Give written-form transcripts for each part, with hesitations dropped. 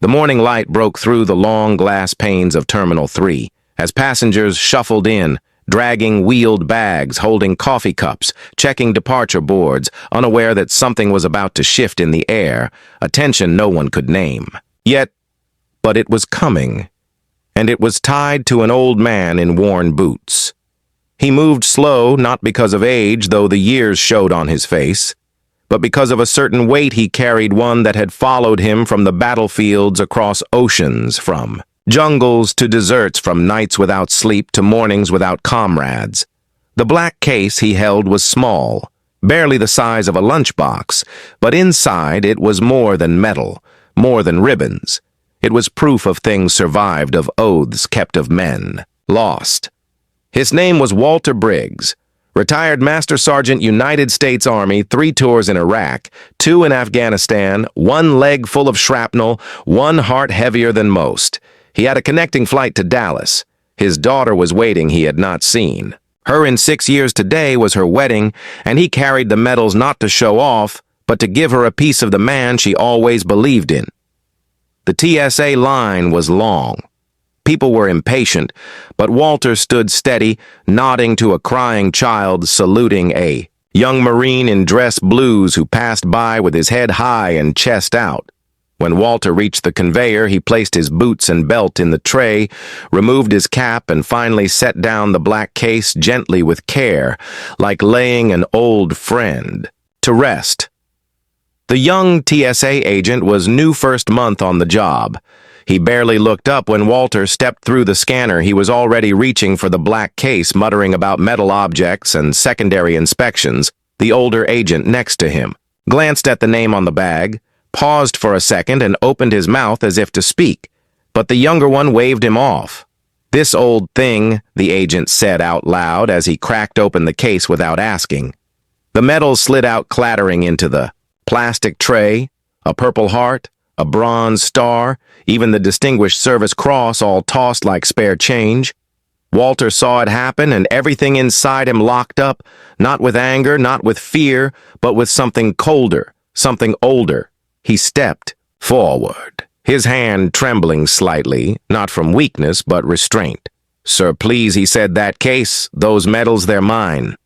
The morning light broke through the long glass panes of Terminal 3 as passengers shuffled in, dragging wheeled bags, holding coffee cups, checking departure boards, unaware that something was about to shift in the air, a tension no one could name. But it was coming, and it was tied to an old man in worn boots. He moved slow, not because of age, though the years showed on his face, but because of a certain weight he carried, one that had followed him from the battlefields across oceans, from jungles to deserts, from nights without sleep to mornings without comrades. The black case he held was small, barely the size of a lunchbox, but inside it was more than metal, more than ribbons. It was proof of things survived, of oaths kept, of men lost. His name was Walter Briggs, retired Master Sergeant, United States Army, 3 tours in Iraq, 2 in Afghanistan, 1 leg full of shrapnel, 1 heart heavier than most. He had a connecting flight to Dallas. His daughter was waiting he had not seen. Her in 6 years today was her wedding, and he carried the medals not to show off, but to give her a piece of the man she always believed in. The TSA line was long. People were impatient, but Walter stood steady, nodding to a crying child, saluting a young Marine in dress blues who passed by with his head high and chest out. When Walter reached the conveyor, he placed his boots and belt in the tray, removed his cap, and finally set down the black case gently with care, like laying an old friend to rest. The young TSA agent was new first month on the job. He barely looked up when Walter stepped through the scanner. He was already reaching for the black case, muttering about metal objects and secondary inspections. The older agent next to him glanced at the name on the bag, paused for a second, and opened his mouth as if to speak. But the younger one waved him off. "This old thing," the agent said out loud as he cracked open the case without asking. The metal slid out clattering into the plastic tray, a purple heart, a bronze star, even the Distinguished Service Cross, all tossed like spare change. Walter saw it happen, and everything inside him locked up, not with anger, not with fear, but with something colder, something older. He stepped forward, his hand trembling slightly, not from weakness, but restraint. "Sir, please," he said, "that case, those medals, they're mine."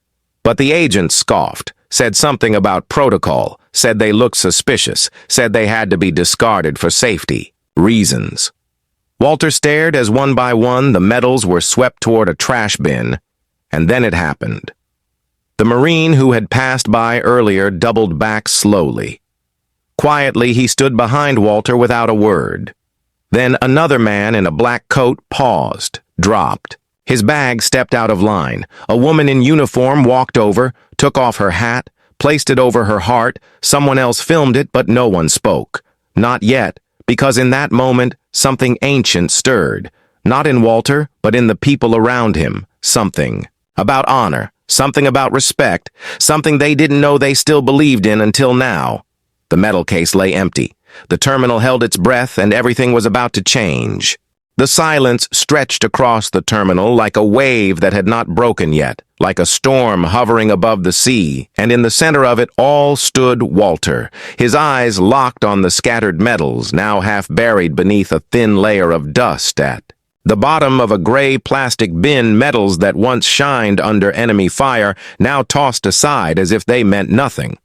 But the agent scoffed, said something about protocol, said they looked suspicious, said they had to be discarded for safety reasons. Walter stared as one by one the medals were swept toward a trash bin, and then it happened. The Marine who had passed by earlier doubled back slowly. Quietly, he stood behind Walter without a word. Then another man in a black coat paused, dropped. His bag stepped out of line. A woman in uniform walked over, took off her hat, placed it over her heart. Someone else filmed it, but no one spoke. Not yet, because in that moment, something ancient stirred. Not in Walter, but in the people around him. Something about honor, something about respect, something they didn't know they still believed in until now. The metal case lay empty. The terminal held its breath, and everything was about to change. The silence stretched across the terminal like a wave that had not broken yet, like a storm hovering above the sea, and in the center of it all stood Walter, his eyes locked on the scattered metals, now half buried beneath a thin layer of dust at the bottom of a gray plastic bin. Metals that once shined under enemy fire, now tossed aside as if they meant nothing.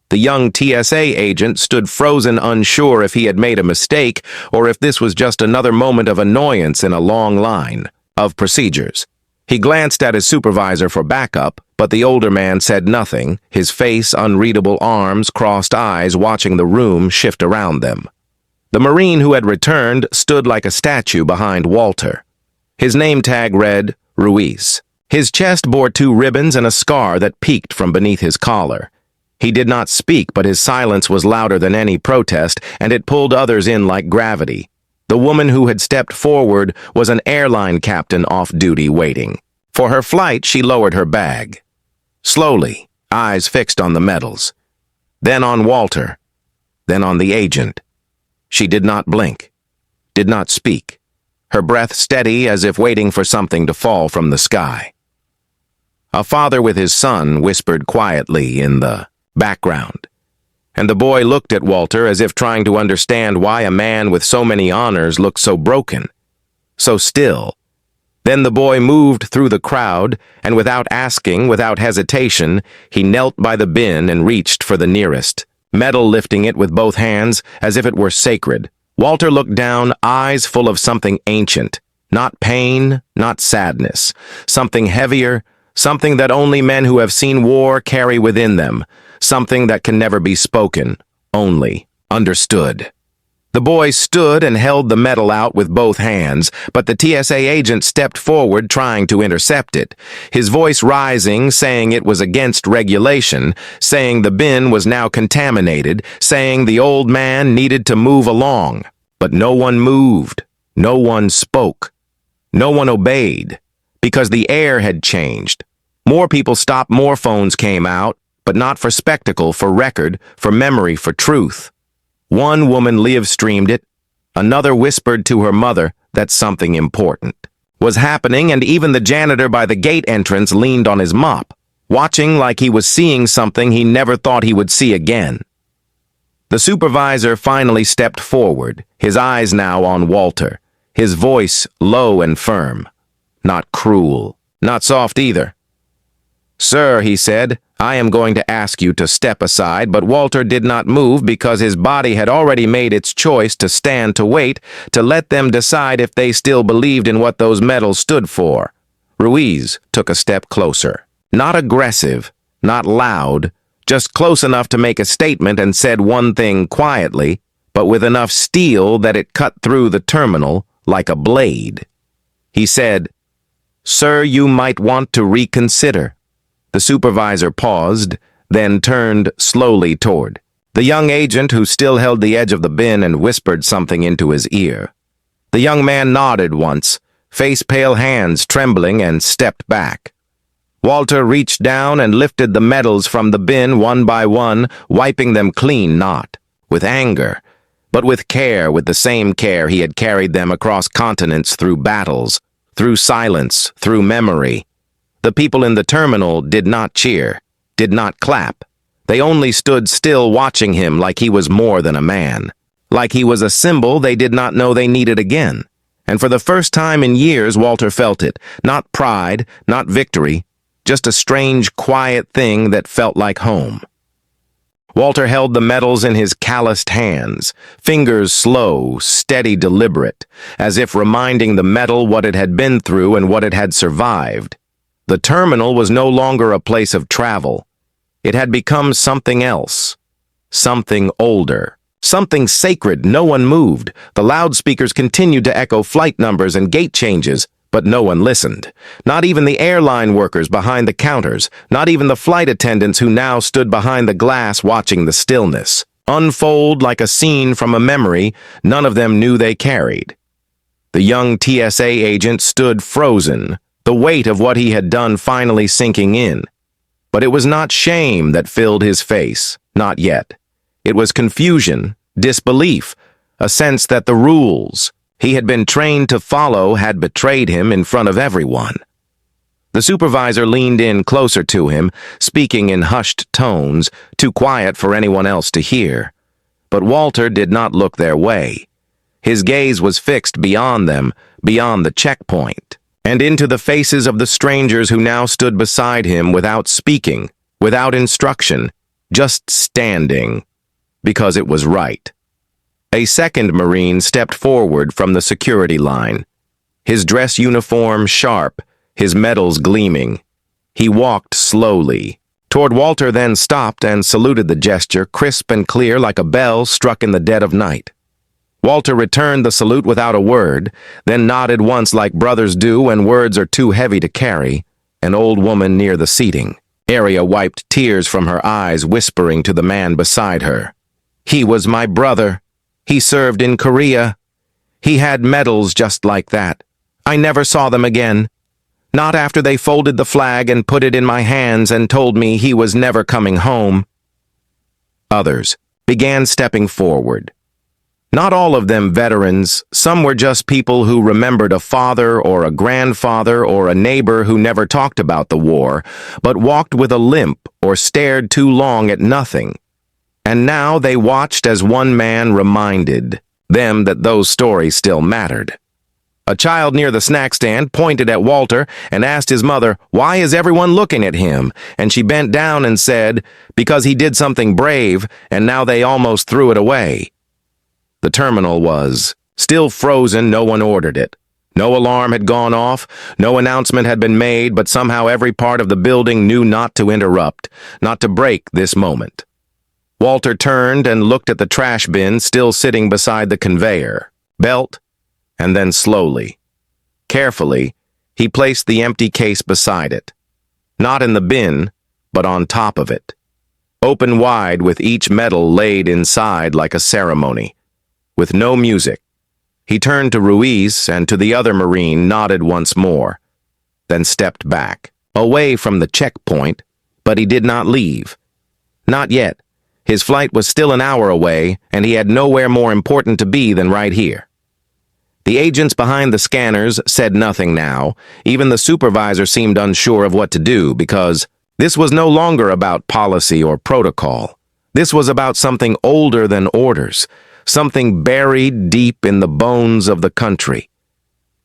The young TSA agent stood frozen, unsure if he had made a mistake or if this was just another moment of annoyance in a long line of procedures. He glanced at his supervisor for backup, but the older man said nothing, his face unreadable, arms, crossed eyes watching the room shift around them. The Marine who had returned stood like a statue behind Walter. His name tag read Ruiz. His chest bore 2 ribbons and a scar that peeked from beneath his collar. He did not speak, but his silence was louder than any protest, and it pulled others in like gravity. The woman who had stepped forward was an airline captain off duty waiting. For her flight, she lowered her bag. Slowly, eyes fixed on the medals. Then on Walter. Then on the agent. She did not blink, did not speak, her breath steady as if waiting for something to fall from the sky. A father with his son whispered quietly in the background. And the boy looked at Walter as if trying to understand why a man with so many honors looked so broken, so still. Then the boy moved through the crowd, and without asking, without hesitation, he knelt by the bin and reached for the nearest, medal lifting it with both hands as if it were sacred. Walter looked down, eyes full of something ancient, not pain, not sadness, something heavier, something that only men who have seen war carry within them, something that can never be spoken, only understood. The boy stood and held the medal out with both hands, but the TSA agent stepped forward trying to intercept it, his voice rising, saying it was against regulation, saying the bin was now contaminated, saying the old man needed to move along. But no one moved, no one spoke, no one obeyed, because the air had changed. More people stopped, more phones came out, but not for spectacle, for record, for memory, for truth. One woman live-streamed it, another whispered to her mother that something important was happening, and even the janitor by the gate entrance leaned on his mop, watching like he was seeing something he never thought he would see again. The supervisor finally stepped forward, his eyes now on Walter, his voice low and firm. Not cruel, not soft either. "Sir," he said, "I am going to ask you to step aside," but Walter did not move because his body had already made its choice to stand, to wait, to let them decide if they still believed in what those medals stood for. Ruiz took a step closer. Not aggressive, not loud, just close enough to make a statement, and said one thing quietly, but with enough steel that it cut through the terminal like a blade. He said, "Sir, you might want to reconsider." The supervisor paused, then turned slowly toward the young agent who still held the edge of the bin and whispered something into his ear. The young man nodded once, face-pale hands trembling, and stepped back. Walter reached down and lifted the medals from the bin one by one, wiping them clean, not with anger, but with care, with the same care he had carried them across continents, through battles, through silence, through memory. The people in the terminal did not cheer, did not clap. They only stood still, watching him like he was more than a man, like he was a symbol they did not know they needed again. And for the first time in years, Walter felt it, not pride, not victory, just a strange, quiet thing that felt like home. Walter held the medals in his calloused hands, fingers slow, steady, deliberate, as if reminding the medal what it had been through and what it had survived. The terminal was no longer a place of travel. It had become something else, something older, something sacred. No one moved. The loudspeakers continued to echo flight numbers and gate changes, but no one listened. Not even the airline workers behind the counters, not even the flight attendants who now stood behind the glass watching the stillness unfold like a scene from a memory none of them knew they carried. The young TSA agent stood frozen, the weight of what he had done finally sinking in. But it was not shame that filled his face, not yet. It was confusion, disbelief, a sense that the rules he had been trained to follow had betrayed him in front of everyone. The supervisor leaned in closer to him, speaking in hushed tones, too quiet for anyone else to hear. But Walter did not look their way. His gaze was fixed beyond them, beyond the checkpoint, and into the faces of the strangers who now stood beside him without speaking, without instruction, just standing, because it was right. A second Marine stepped forward from the security line, his dress uniform sharp, his medals gleaming. He walked slowly toward Walter, then stopped and saluted the gesture, crisp and clear like a bell struck in the dead of night. Walter returned the salute without a word, then nodded once like brothers do when words are too heavy to carry. An old woman near the seating area wiped tears from her eyes, whispering to the man beside her, "He was my brother. He served in Korea. He had medals just like that. I never saw them again. Not after they folded the flag and put it in my hands and told me he was never coming home." Others began stepping forward. Not all of them veterans, some were just people who remembered a father or a grandfather or a neighbor who never talked about the war, but walked with a limp or stared too long at nothing. And now they watched as one man reminded them that those stories still mattered. A child near the snack stand pointed at Walter and asked his mother, "Why is everyone looking at him?" And she bent down and said, "Because he did something brave, and now they almost threw it away." The terminal was still frozen. No one ordered it. No alarm had gone off, no announcement had been made, but somehow every part of the building knew not to interrupt, not to break this moment. Walter turned and looked at the trash bin still sitting beside the conveyor belt, and then slowly, carefully, he placed the empty case beside it. Not in the bin, but on top of it. Open wide with each metal laid inside like a ceremony. With no music. He turned to Ruiz and to the other Marine, nodded once more, then stepped back, away from the checkpoint, but he did not leave. Not yet. His flight was still an hour away, and he had nowhere more important to be than right here. The agents behind the scanners said nothing now. Even the supervisor seemed unsure of what to do, because this was no longer about policy or protocol. This was about something older than orders, something buried deep in the bones of the country.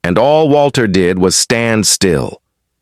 And all Walter did was stand still,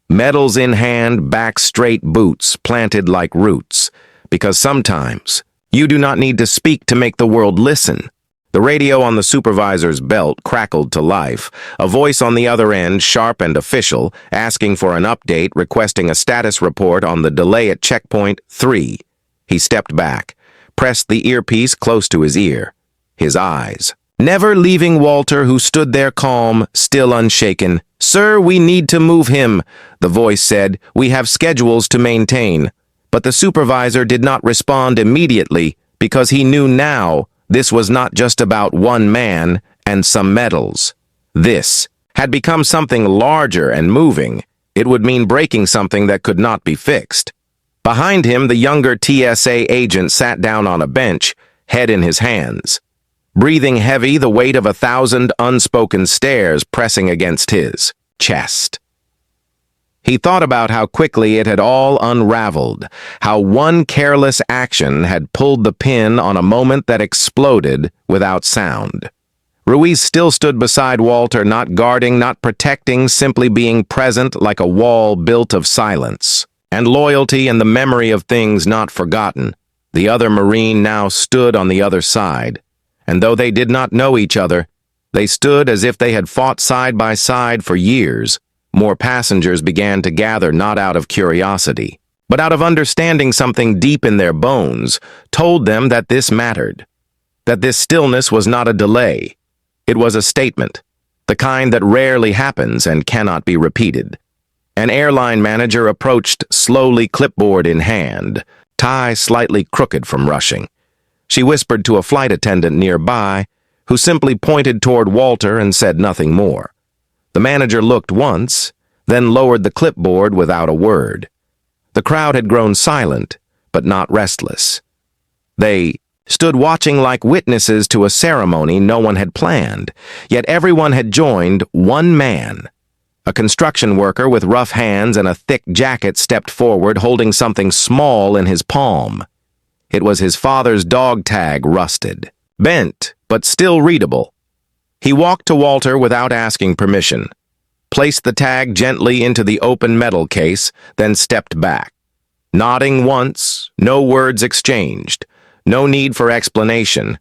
medals in hand, back straight, boots planted like roots, because sometimes you do not need to speak to make the world listen. The radio on the supervisor's belt crackled to life, a voice on the other end, sharp and official, asking for an update, requesting a status report on the delay at checkpoint 3. He stepped back, pressed the earpiece close to his ear. His eyes, never leaving Walter, who stood there calm, still unshaken. "Sir, we need to move him," the voice said. "We have schedules to maintain." But the supervisor did not respond immediately, because he knew now this was not just about one man and some medals. This had become something larger and moving. It would mean breaking something that could not be fixed. Behind him, the younger TSA agent sat down on a bench, head in his hands. Breathing heavy, the weight of 1,000 unspoken stares pressing against his chest. He thought about how quickly it had all unraveled, how one careless action had pulled the pin on a moment that exploded without sound. Ruiz still stood beside Walter, not guarding, not protecting, simply being present like a wall built of silence and loyalty and the memory of things not forgotten. The other Marine now stood on the other side. And though they did not know each other, they stood as if they had fought side by side for years. More passengers began to gather, not out of curiosity, but out of understanding something deep in their bones told them that this mattered, that this stillness was not a delay. It was a statement, the kind that rarely happens and cannot be repeated. An airline manager approached slowly, clipboard in hand, tie slightly crooked from rushing. She whispered to a flight attendant nearby, who simply pointed toward Walter and said nothing more. The manager looked once, then lowered the clipboard without a word. The crowd had grown silent, but not restless. They stood watching like witnesses to a ceremony no one had planned, yet everyone had joined one man. A construction worker with rough hands and a thick jacket stepped forward, holding something small in his palm. It was his father's dog tag, rusted, bent, but still readable. He walked to Walter without asking permission, placed the tag gently into the open metal case, then stepped back. Nodding once, no words exchanged, no need for explanation.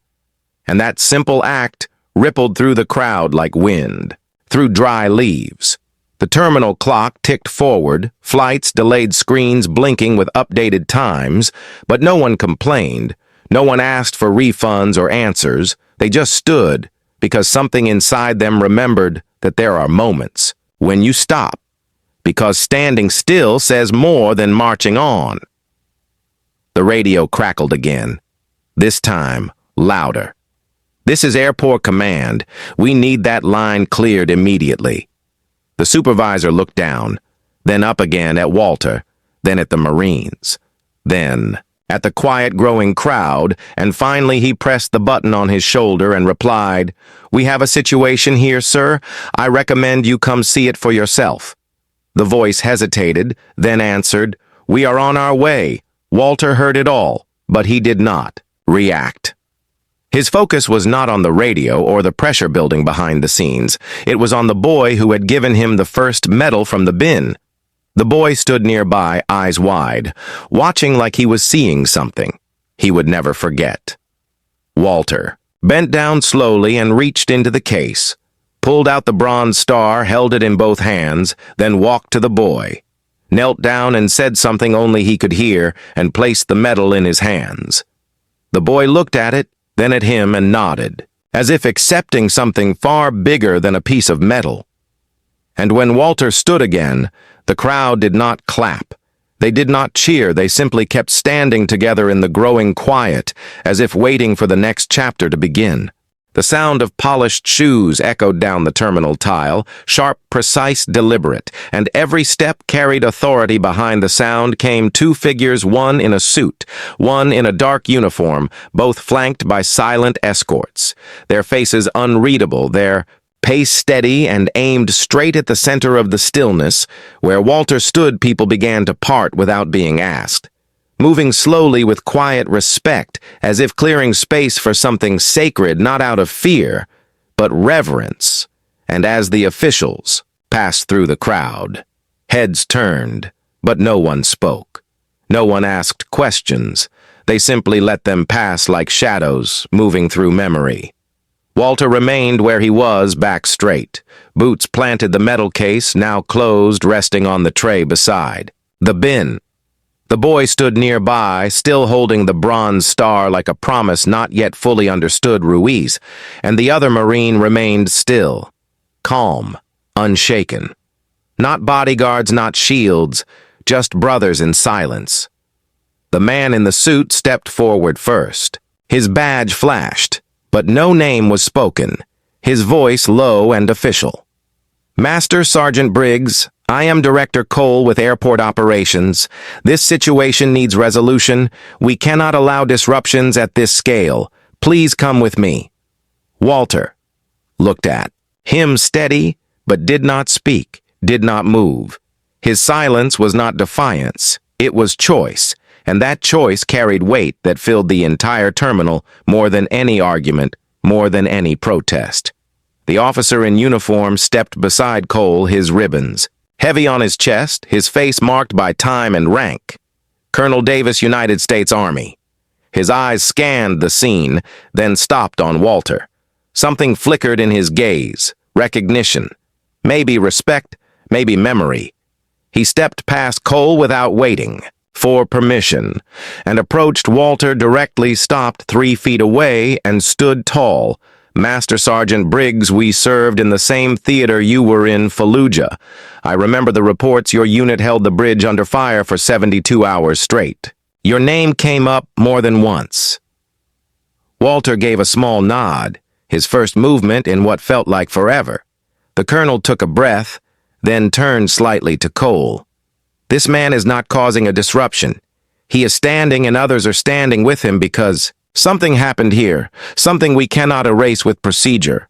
And that simple act rippled through the crowd like wind, through dry leaves. The terminal clock ticked forward, flights, delayed screens blinking with updated times, but no one complained. No one asked for refunds or answers. They just stood, because something inside them remembered that there are moments when you stop, because standing still says more than marching on. The radio crackled again, this time louder. "This is Airport Command. We need that line cleared immediately." The supervisor looked down, then up again at Walter, then at the Marines, then at the quiet growing crowd, and finally he pressed the button on his shoulder and replied, "We have a situation here, sir. I recommend you come see it for yourself." The voice hesitated, then answered, "We are on our way." Walter heard it all, but he did not. react. His focus was not on the radio or the pressure building behind the scenes. It was on the boy who had given him the first medal from the bin. The boy stood nearby, eyes wide, watching like he was seeing something he would never forget. Walter bent down slowly and reached into the case, pulled out the bronze star, held it in both hands, then walked to the boy, knelt down and said something only he could hear, and placed the medal in his hands. The boy looked at it, then at him, and nodded, as if accepting something far bigger than a piece of metal. And when Walter stood again, the crowd did not clap. They did not cheer, they simply kept standing together in the growing quiet, as if waiting for the next chapter to begin. The sound of polished shoes echoed down the terminal tile, sharp, precise, deliberate, and every step carried authority. Behind the sound came two figures, one in a suit, one in a dark uniform, both flanked by silent escorts, their faces unreadable, their pace steady and aimed straight at the center of the stillness. Where Walter stood, people began to part without being asked, moving slowly with quiet respect, as if clearing space for something sacred, not out of fear, but reverence. And as the officials passed through the crowd, heads turned, but no one spoke. No one asked questions. They simply let them pass like shadows moving through memory. Walter remained where he was, back straight. Boots planted the metal case, now closed, resting on the tray beside the bin. The boy stood nearby, still holding the bronze star like a promise not yet fully understood. Ruiz, and the other Marine remained still, calm, unshaken. Not bodyguards, not shields, just brothers in silence. The man in the suit stepped forward first. His badge flashed, but no name was spoken, his voice low and official. "Master Sergeant Briggs, I am Director Cole with Airport Operations. This situation needs resolution. We cannot allow disruptions at this scale. Please come with me." Walter looked at him, steady, but did not speak, did not move. His silence was not defiance, it was choice, and that choice carried weight that filled the entire terminal more than any argument, more than any protest. The officer in uniform stepped beside Cole, his ribbons heavy on his chest, his face marked by time and rank. Colonel Davis, United States Army. His eyes scanned the scene, then stopped on Walter. Something flickered in his gaze, recognition, maybe respect, maybe memory. He stepped past Cole without waiting for permission, and approached Walter directly, stopped 3 feet away, and stood tall. "Master Sergeant Briggs, we served in the same theater you were in, Fallujah. I remember the reports your unit held the bridge under fire for 72 hours straight. Your name came up more than once." Walter gave a small nod, his first movement in what felt like forever. The colonel took a breath, then turned slightly to Cole. "This man is not causing a disruption. He is standing and others are standing with him because something happened here, something we cannot erase with procedure."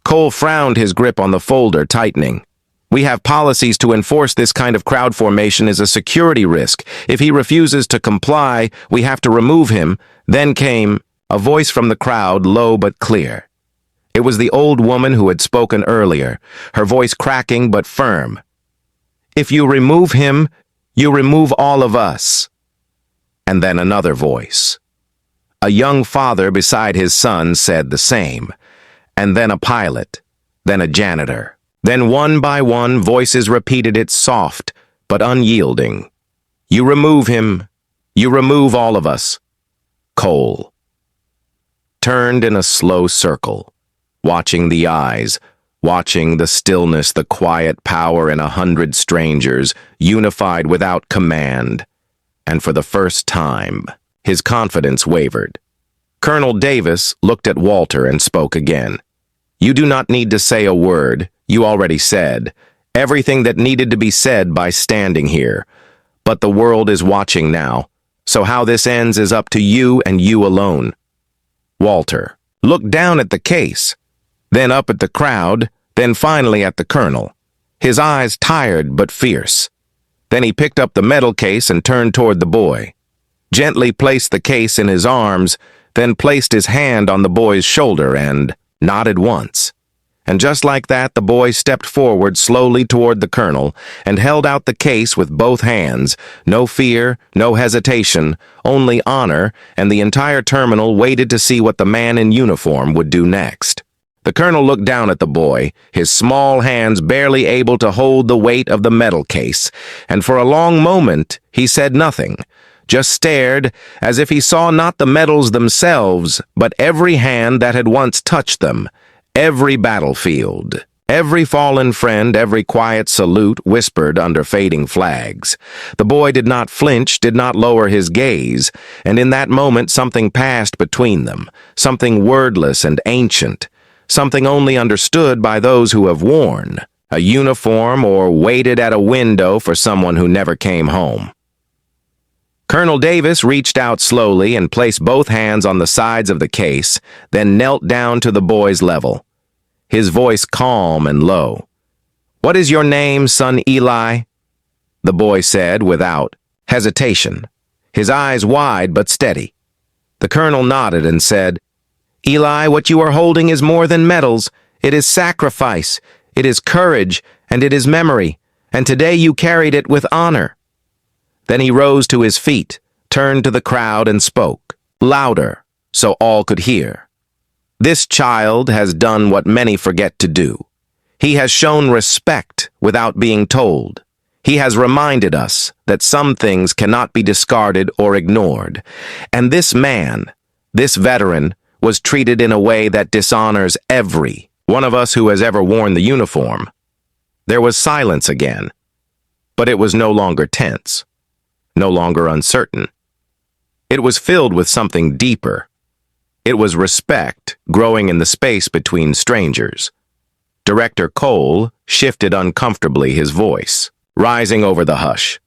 Cole frowned, his grip on the folder tightening. "We have policies to enforce. This kind of crowd formation is a security risk. If he refuses to comply, we have to remove him." Then came a voice from the crowd, low but clear. It was the old woman who had spoken earlier, her voice cracking but firm. "If you remove him, you remove all of us." And then another voice. A young father beside his son said the same, and then a pilot, then a janitor. Then one by one, voices repeated it, soft but unyielding. "You remove him, you remove all of us." Cole turned in a slow circle, watching the eyes, watching the stillness, the quiet power in 100 strangers, unified without command. And for the first time, his confidence wavered. Colonel Davis looked at Walter and spoke again. "You do not need to say a word. You already said everything that needed to be said by standing here. But the world is watching now, so how this ends is up to you and you alone." Walter looked down at the case, then up at the crowd, then finally at the colonel, his eyes tired but fierce. Then he picked up the metal case and turned toward the boy, gently placed the case in his arms, then placed his hand on the boy's shoulder and nodded once. And just like that, the boy stepped forward slowly toward the colonel and held out the case with both hands. No fear, no hesitation, only honor, and the entire terminal waited to see what the man in uniform would do next. The colonel looked down at the boy, his small hands barely able to hold the weight of the metal case, and for a long moment he said nothing, just stared as if he saw not the medals themselves, but every hand that had once touched them. Every battlefield, every fallen friend, every quiet salute whispered under fading flags. The boy did not flinch, did not lower his gaze, and in that moment something passed between them, something wordless and ancient, something only understood by those who have worn a uniform or waited at a window for someone who never came home. Colonel Davis reached out slowly and placed both hands on the sides of the case, then knelt down to the boy's level, his voice calm and low. "What is your name, son Eli?" the boy said without hesitation, his eyes wide but steady. The colonel nodded and said, "Eli, what you are holding is more than medals. It is sacrifice, it is courage, and it is memory, and today you carried it with honor." Then he rose to his feet, turned to the crowd and spoke, louder, so all could hear. "This child has done what many forget to do. He has shown respect without being told. He has reminded us that some things cannot be discarded or ignored. And this man, this veteran, was treated in a way that dishonors every one of us who has ever worn the uniform." There was silence again, but it was no longer tense, no longer uncertain. It was filled with something deeper. It was respect growing in the space between strangers. Director Cole shifted uncomfortably his voice, rising over the hush.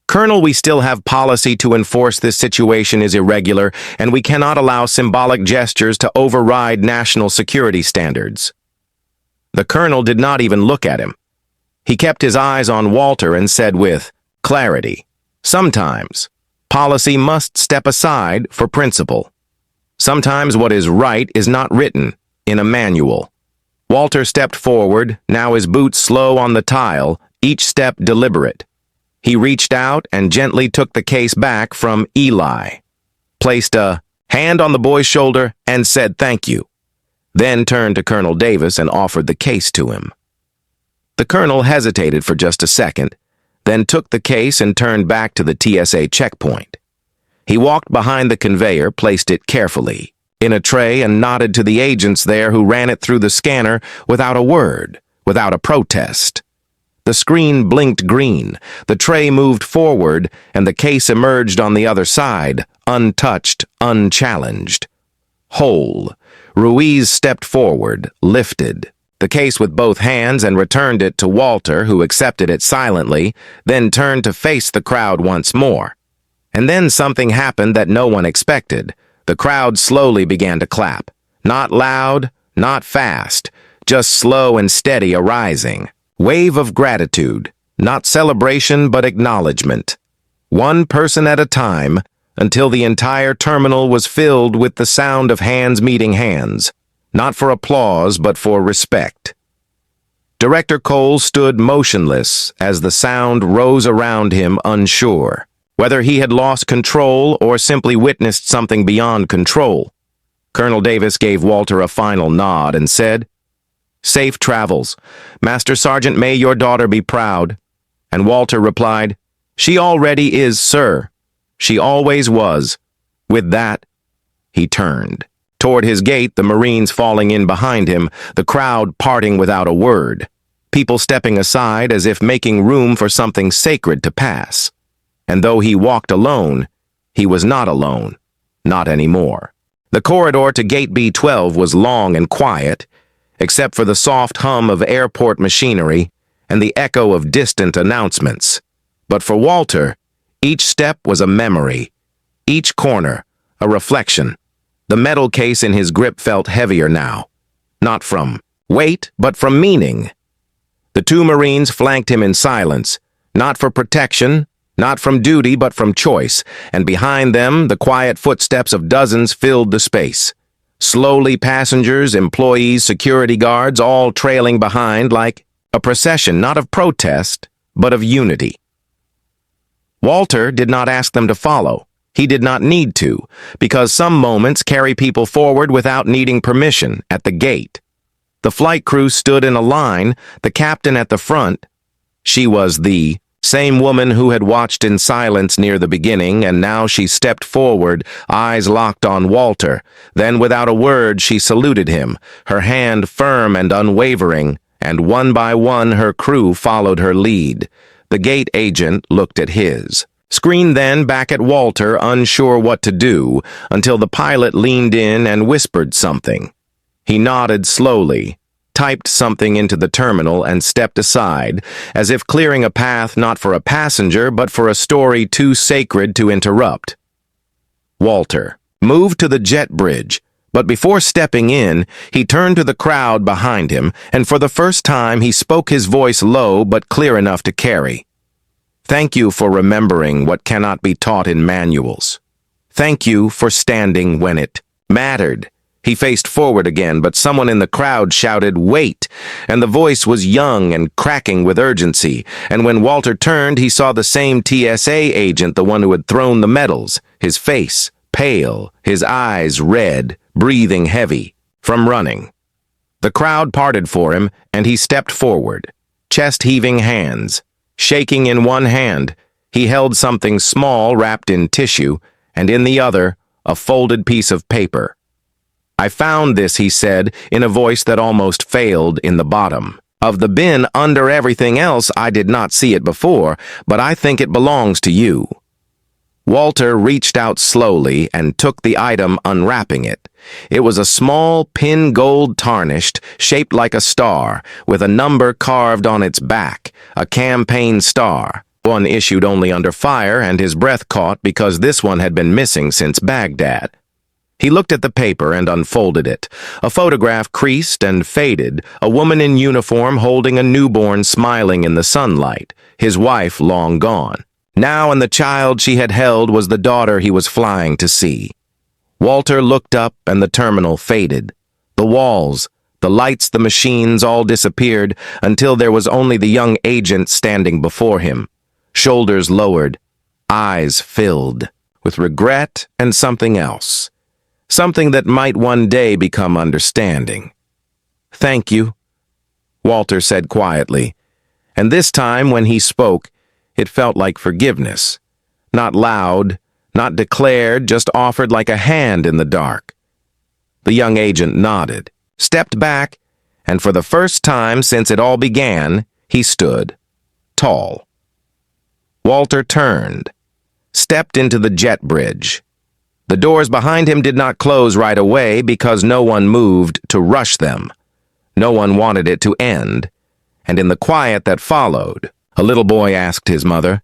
"Colonel, we still have policy to enforce this situation is irregular, and we cannot allow symbolic gestures to override national security standards." The colonel did not even look at him. He kept his eyes on Walter and said with clarity, "Sometimes, policy must step aside for principle. Sometimes what is right is not written in a manual." Walter stepped forward, now his boots slow on the tile, each step deliberate. He reached out and gently took the case back from Eli, placed a hand on the boy's shoulder, and said thank you, then turned to Colonel Davis and offered the case to him. The colonel hesitated for just a second, then took the case and turned back to the TSA checkpoint. He walked behind the conveyor, placed it carefully in a tray, and nodded to the agents there who ran it through the scanner without a word, without a protest. The screen blinked green, the tray moved forward, and the case emerged on the other side, untouched, unchallenged. Whole. Ruiz stepped forward, lifted the case with both hands and returned it to Walter, who accepted it silently, then turned to face the crowd once more. And then something happened that no one expected. The crowd slowly began to clap. Not loud, not fast, just slow and steady arising. Wave of gratitude, not celebration but acknowledgement. One person at a time, until the entire terminal was filled with the sound of hands meeting hands, not for applause but for respect. Director Cole stood motionless as the sound rose around him, unsure whether he had lost control or simply witnessed something beyond control. Colonel Davis gave Walter a final nod and said, "Safe travels. Master Sergeant, may your daughter be proud." And Walter replied, "She already is, sir. She always was." With that, he turned toward his gate, the Marines falling in behind him, the crowd parting without a word, people stepping aside as if making room for something sacred to pass. And though he walked alone, he was not alone, not anymore. The corridor to Gate B12 was long and quiet, except for the soft hum of airport machinery and the echo of distant announcements. But for Walter, each step was a memory, each corner a reflection. The metal case in his grip felt heavier now, not from weight, but from meaning. The two Marines flanked him in silence, not for protection, Not from duty, but from choice, and behind them, the quiet footsteps of dozens filled the space. Slowly, passengers, employees, security guards, all trailing behind like a procession not of protest, but of unity. Walter did not ask them to follow. He did not need to, because some moments carry people forward without needing permission at the gate. The flight crew stood in a line, the captain at the front. She was the same woman who had watched in silence near the beginning, and now she stepped forward, eyes locked on Walter. Then, without a word, she saluted him, her hand firm and unwavering, and one by one her crew followed her lead. The gate agent looked at his screen, then back at Walter, unsure what to do, until the pilot leaned in and whispered something. He nodded slowly, typed something into the terminal, and stepped aside, as if clearing a path not for a passenger, but for a story too sacred to interrupt. Walter moved to the jet bridge, but before stepping in, he turned to the crowd behind him, and for the first time he spoke, his voice low but clear enough to carry. Thank you for remembering what cannot be taught in manuals. Thank you for standing when it mattered. He faced forward again, but someone in the crowd shouted, "Wait!" and the voice was young and cracking with urgency, and when Walter turned, he saw the same TSA agent, the one who had thrown the medals, his face pale, his eyes red, breathing heavy, from running. The crowd parted for him, and he stepped forward, chest-heaving hands. Shaking in one hand, he held something small wrapped in tissue, and in the other, a folded piece of paper. "I found this," he said, in a voice that almost failed, "in the bottom of the bin under everything else. I did not see it before, but I think it belongs to you." Walter reached out slowly and took the item, unwrapping it. It was a small pin, gold tarnished, shaped like a star, with a number carved on its back, a campaign star, one issued only under fire, and his breath caught because this one had been missing since Baghdad. He looked at the paper and unfolded it. A photograph, creased and faded, a woman in uniform holding a newborn smiling in the sunlight, his wife long gone. Now, and the child she had held was the daughter he was flying to see. Walter looked up, and the terminal faded. The walls, the lights, the machines all disappeared until there was only the young agent standing before him, shoulders lowered, eyes filled with regret and something else, something that might one day become understanding. "Thank you," Walter said quietly, and this time when he spoke, it felt like forgiveness, not loud, not declared, just offered like a hand in the dark. The young agent nodded, stepped back, and for the first time since it all began, he stood, tall. Walter turned, stepped into the jet bridge. The doors behind him did not close right away because no one moved to rush them. No one wanted it to end, and in the quiet that followed, a little boy asked his mother,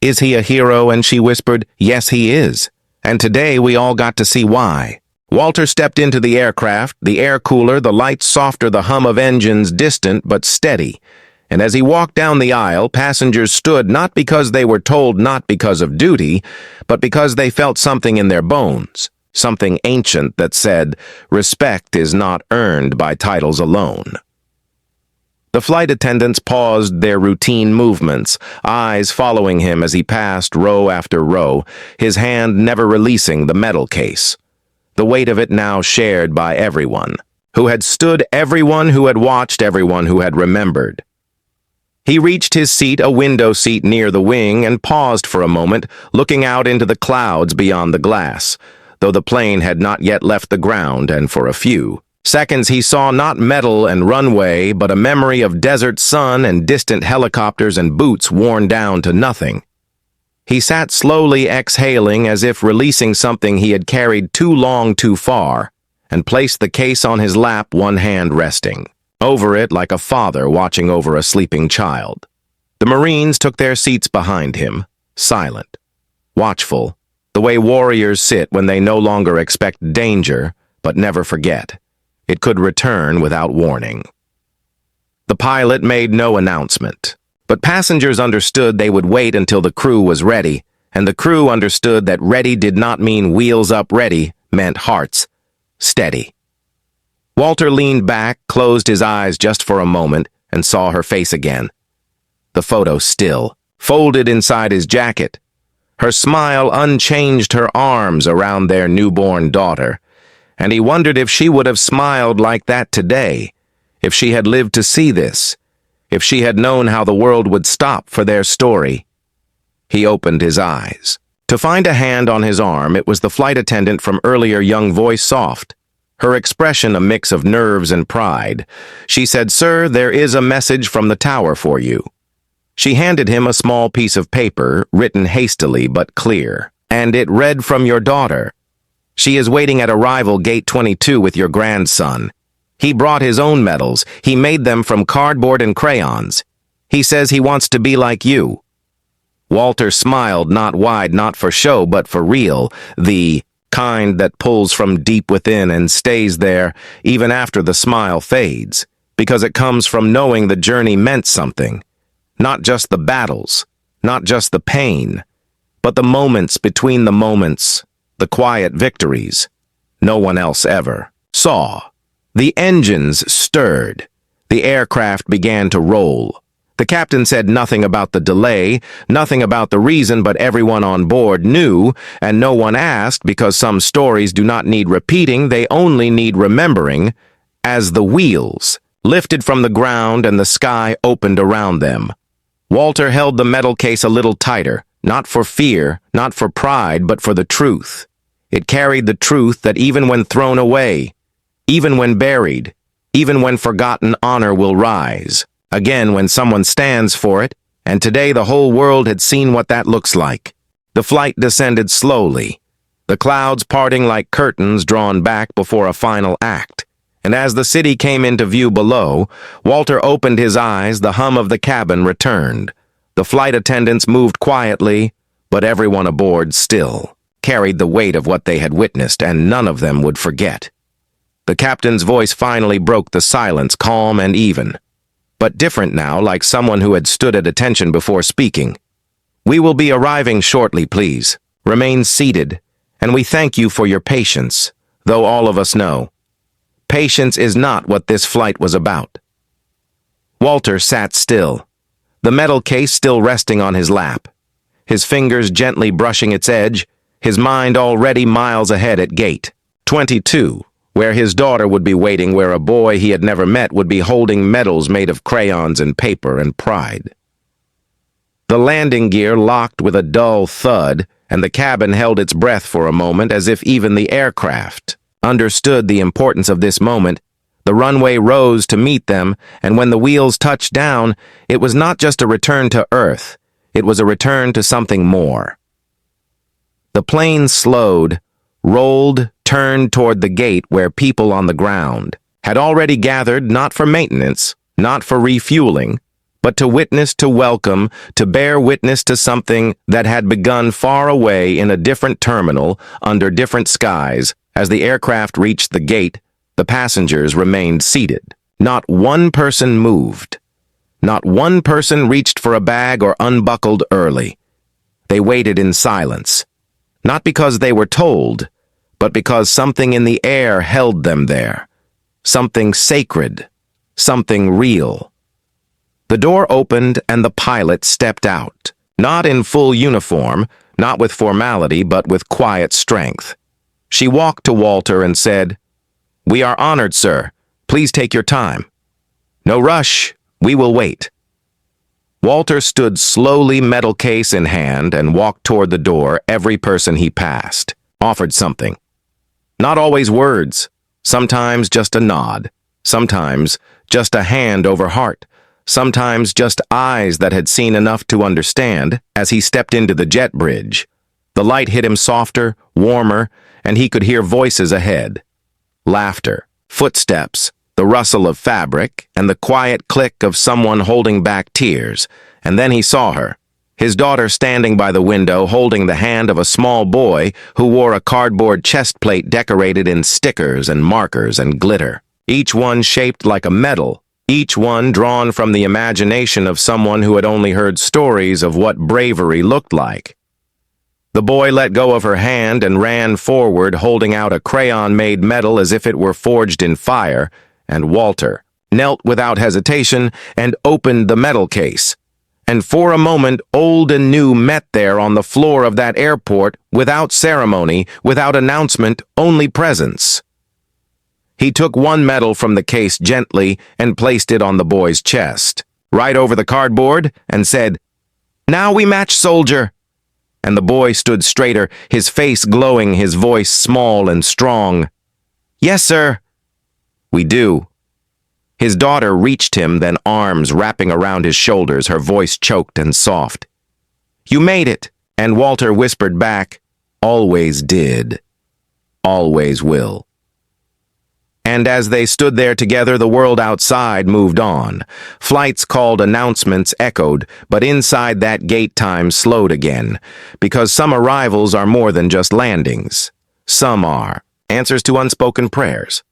"Is he a hero?" And she whispered, "Yes, he is. And today we all got to see why." Walter stepped into the aircraft, the air cooler, the lights softer, the hum of engines distant but steady. And as he walked down the aisle, passengers stood not because they were told, not because of duty, but because they felt something in their bones, something ancient that said, respect is not earned by titles alone. The flight attendants paused their routine movements, eyes following him as he passed row after row, his hand never releasing the metal case. The weight of it now shared by everyone who had stood, everyone who had watched, everyone who had remembered. He reached his seat, a window seat near the wing, and paused for a moment, looking out into the clouds beyond the glass, though the plane had not yet left the ground, and for a few seconds he saw not metal and runway, but a memory of desert sun and distant helicopters and boots worn down to nothing. He sat slowly exhaling as if releasing something he had carried too long too far, and placed the case on his lap, one hand resting over it like a father watching over a sleeping child. The Marines took their seats behind him, silent, watchful, the way warriors sit when they no longer expect danger, but never forget it could return without warning. The pilot made no announcement. But passengers understood they would wait until the crew was ready, and the crew understood that ready did not mean wheels up ready, meant hearts steady. Walter leaned back, closed his eyes just for a moment, and saw her face again. The photo still, folded inside his jacket. Her smile unchanged, her arms around their newborn daughter, and he wondered if she would have smiled like that today, if she had lived to see this, if she had known how the world would stop for their story. He opened his eyes. To find a hand on his arm, it was the flight attendant from earlier, young voice soft. Her expression a mix of nerves and pride. She said, "Sir, there is a message from the tower for you." She handed him a small piece of paper, written hastily but clear, and it read, "From your daughter. She is waiting at arrival gate 22 with your grandson. He brought his own medals. He made them from cardboard and crayons. He says he wants to be like you." Walter smiled, not wide, not for show, but for real, the kind that pulls from deep within and stays there even after the smile fades, because it comes from knowing the journey meant something. Not just the battles, not just the pain, but the moments between the moments, the quiet victories no one else ever saw. The engines stirred. The aircraft began to roll. The captain said nothing about the delay, nothing about the reason, but everyone on board knew, and no one asked, because some stories do not need repeating, they only need remembering, as the wheels lifted from the ground and the sky opened around them. Walter held the metal case a little tighter, not for fear, not for pride, but for the truth. It carried the truth that even when thrown away, even when buried, even when forgotten, honor will rise. Again, when someone stands for it, and today the whole world had seen what that looks like. The flight descended slowly, the clouds parting like curtains drawn back before a final act. And as the city came into view below, Walter opened his eyes, the hum of the cabin returned. The flight attendants moved quietly, but everyone aboard still carried the weight of what they had witnessed, and none of them would forget. The captain's voice finally broke the silence, calm and even, but different now, like someone who had stood at attention before speaking. "We will be arriving shortly, please. Remain seated, and we thank you for your patience, though all of us know patience is not what this flight was about." Walter sat still, the metal case still resting on his lap, his fingers gently brushing its edge, his mind already miles ahead at gate 22. Where his daughter would be waiting, where a boy he had never met would be holding medals made of crayons and paper and pride. The landing gear locked with a dull thud, and the cabin held its breath for a moment, as if even the aircraft understood the importance of this moment. The runway rose to meet them, and when the wheels touched down, it was not just a return to Earth, it was a return to something more. The plane slowed, rolled, turned toward the gate where people on the ground had already gathered, not for maintenance, not for refueling, but to witness, to welcome, to bear witness to something that had begun far away in a different terminal, under different skies. As the aircraft reached the gate, the passengers remained seated. Not one person moved. Not one person reached for a bag or unbuckled early. They waited in silence, not because they were told, but because something in the air held them there. Something sacred, something real. The door opened and the pilot stepped out, not in full uniform, not with formality, but with quiet strength. She walked to Walter and said, "We are honored, sir. Please take your time. No rush, we will wait." Walter stood slowly, metal case in hand, and walked toward the door. Every person he passed offered something. Not always words, sometimes just a nod, sometimes just a hand over heart, sometimes just eyes that had seen enough to understand. As he stepped into the jet bridge, the light hit him softer, warmer, and he could hear voices ahead. Laughter, footsteps, the rustle of fabric, and the quiet click of someone holding back tears. And then he saw her, his daughter standing by the window holding the hand of a small boy who wore a cardboard chest plate decorated in stickers and markers and glitter, each one shaped like a medal, each one drawn from the imagination of someone who had only heard stories of what bravery looked like. The boy let go of her hand and ran forward, holding out a crayon-made medal as if it were forged in fire, and Walter knelt without hesitation and opened the medal case. And for a moment, old and new met there on the floor of that airport, without ceremony, without announcement, only presence. He took one medal from the case gently and placed it on the boy's chest, right over the cardboard, and said, "Now we match, soldier." And the boy stood straighter, his face glowing, his voice small and strong. "Yes, sir." "We do." His daughter reached him, then arms wrapping around his shoulders, her voice choked and soft. "You made it." And Walter whispered back, "Always did. Always will." And as they stood there together, the world outside moved on. Flights called, announcements echoed, but inside that gate time slowed again, because some arrivals are more than just landings. Some are answers to unspoken prayers.